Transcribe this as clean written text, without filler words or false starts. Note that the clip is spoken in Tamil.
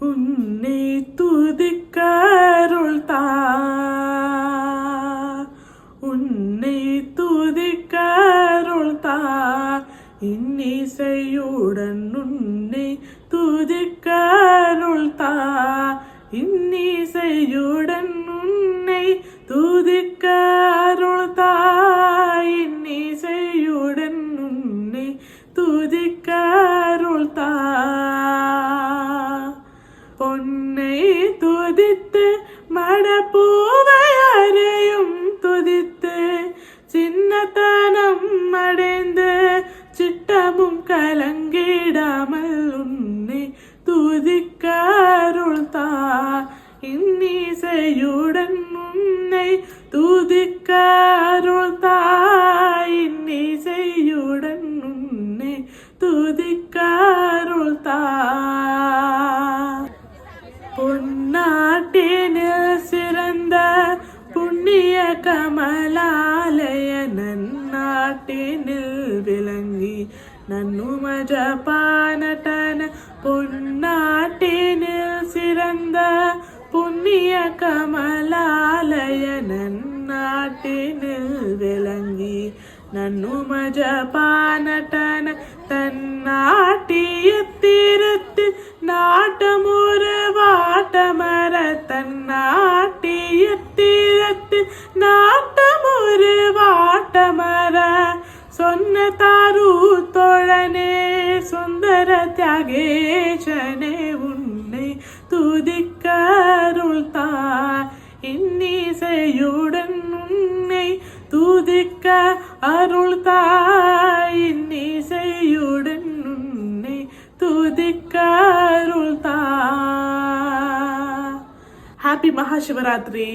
உன்னை துதிக்க அருள் தா, உன்னை துதிக்க அருள் தா, இன்னிசையுடன் உன்னை துதிக்க அருள் தா, இன்னிசையுடன் உன்னை துதிக்க அருள் தா, இன்னிசையுடன் உன்னை துதிக்க அருள் தா. பொன்னை துதித்து மடப்பூவை அறையும் துதித்து சின்னத்தனம் அடைந்து சிட்டமும் கலங்கிடாமல் உன்னை துதிக்க அருள் தா, இன்னிசையுடன் உன்னை துதிக்க அருள் தா, இன்னிசையுடன் உன்னை துதிக்க அருள் தா. பொன்னாட்டினில் சிறந்த புண்ணிய கமலாலய நன்னாட்டினில் விளங்கி நன்னும ஜபானடன, பொன்னாட்டினில் சிறந்த புண்ணிய கமலாலய நன்னாட்டினில் விளங்கி நன்னும ஜபானடன, தன்னாட்டியத்திருத்து நாட்டமுறு வாட்டமர, தன்னாட்டியத்திரத்து நாட்டமுறு வாட்டமர, சொன்ன தாரு தோழனே சுந்தர தியாகேசனே உன்னை துதிக்க அருள் தா, இன்னிசையுடன் உன்னை துதிக்க அருள் தா, இன்னிசையுடன் உன்னை துதிக்க அருள் தா. ஹாப்பி மகாசிவராத்திரி.